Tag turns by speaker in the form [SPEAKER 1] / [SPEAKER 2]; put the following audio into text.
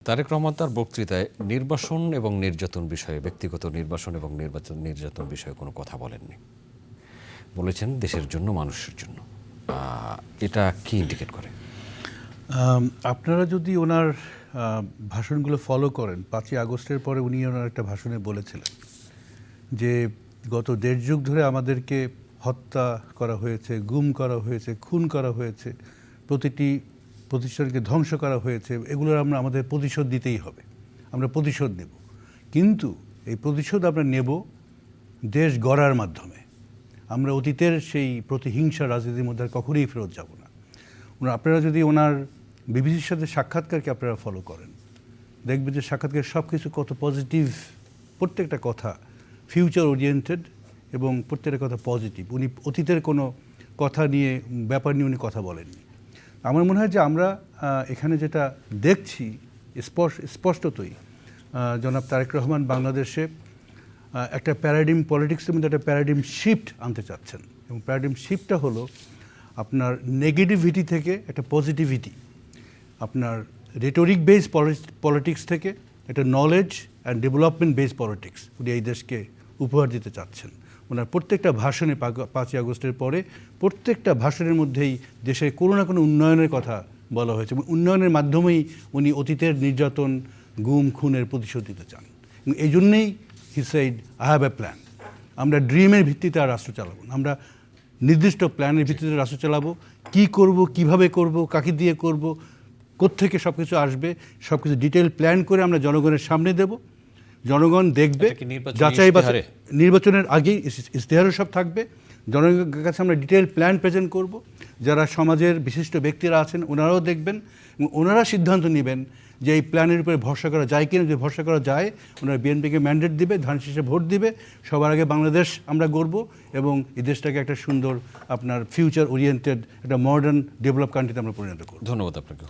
[SPEAKER 1] তারেক রহমান তার বক্তৃতায় নির্বাসন এবং নির্যাতন বিষয়ে, ব্যক্তিগত নির্বাসন এবং নির্যাতন বিষয়ে কোনো কথা বলেননি। বলেছেন দেশের জন্য, মানুষের জন্য। এটা কি ইন্ডিকেট করে?
[SPEAKER 2] আপনারা যদি ওনার ভাষণগুলো ফলো করেন, 5ই আগস্টের পরে উনি ওনার একটা ভাষণে বলেছিলেন যে গত 1.5 যুগ ধরে আমাদেরকে হত্যা করা হয়েছে, গুম করা হয়েছে, খুন করা হয়েছে, প্রতিটি প্রতিষ্ঠানকে ধ্বংস করা হয়েছে। এগুলোর আমাদের প্রতিশোধ দিতেই হবে, আমরা প্রতিশোধ নেব। কিন্তু এই প্রতিশোধ আমরা নেব দেশ গড়ার মাধ্যমে। আমরা অতীতের সেই প্রতিহিংসা রাজনীতির মধ্যে আর কখনোই ফেরত যাব না। আপনারা যদি ওনার বিবিসির সাথে সাক্ষাৎকারকে আপনারা ফলো করেন, দেখবেন যে সাক্ষাৎকার সব কিছু কত পজিটিভ, প্রত্যেকটা কথা ফিউচার ওরিয়েন্টেড এবং প্রত্যেকটা কথা পজিটিভ। উনি অতীতের কোনো কথা নিয়ে, ব্যাপার নিয়ে উনি কথা বলেননি। আমার মনে হয় যে আমরা এখানে যেটা দেখছি স্পষ্টতই, জনাব তারেক রহমান বাংলাদেশে একটা প্যারাডিম, পলিটিক্সের মধ্যে একটা প্যারাডিম শিফট আনতে চাচ্ছেন। এবং প্যারাডিম শিফটটা হলো আপনার নেগেটিভিটি থেকে একটা পজিটিভিটি, আপনার রেটোরিক বেস পলিটিক্স থেকে একটা knowledge and development base politics উনি এই দেশকে উপহার দিতে চাচ্ছেন। ওনার প্রত্যেকটা ভাষণে 5ই আগস্টের পরে প্রত্যেকটা ভাষণের মধ্যেই দেশের কোনো না কোনো উন্নয়নের কথা বলা হয়েছে এবং উন্নয়নের মাধ্যমেই উনি অতীতের নির্যাতন, গুম, খুনের প্রতিশোধ দিতে চান। এবং এই জন্যেই he said I have a plan. আমরা ড্রিমের ভিত্তিতে আর রাষ্ট্র চালাবো না, আমরা নির্দিষ্ট প্ল্যানের ভিত্তিতে রাষ্ট্র চালাবো। কী করব, কিভাবে করব, কাকে দিয়ে করব, কোত্থেকে সব কিছু আসবে, সব কিছু ডিটেল প্ল্যান করে আমরা জনগণের সামনে দেব। জনগণ দেখবে, যাচাই বাছাই নির্বাচনের আগেই ইশতেহারও সব থাকবে। জনগণের কাছে আমরা ডিটেল প্ল্যান প্রেজেন্ট করব। যারা সমাজের বিশিষ্ট ব্যক্তিরা আছেন ওনারাও দেখবেন এবং ওনারা সিদ্ধান্ত নেবেন যে এই প্ল্যানের উপরে ভরসা করা যায় কিনা। যদি ভরসা করা যায়, ওনারা বিএনপিকে ম্যান্ডেট দিবে, ধান শীষে ভোট দিবে। সবার আগে বাংলাদেশ আমরা গড়ব এবং এই দেশটাকে একটা সুন্দর আপনার ফিউচার ওরিয়েন্টেড একটা মডার্ন ডেভেলপ কান্ট্রিতে আমরা পরিণত করব।
[SPEAKER 1] ধন্যবাদ আপনাকে।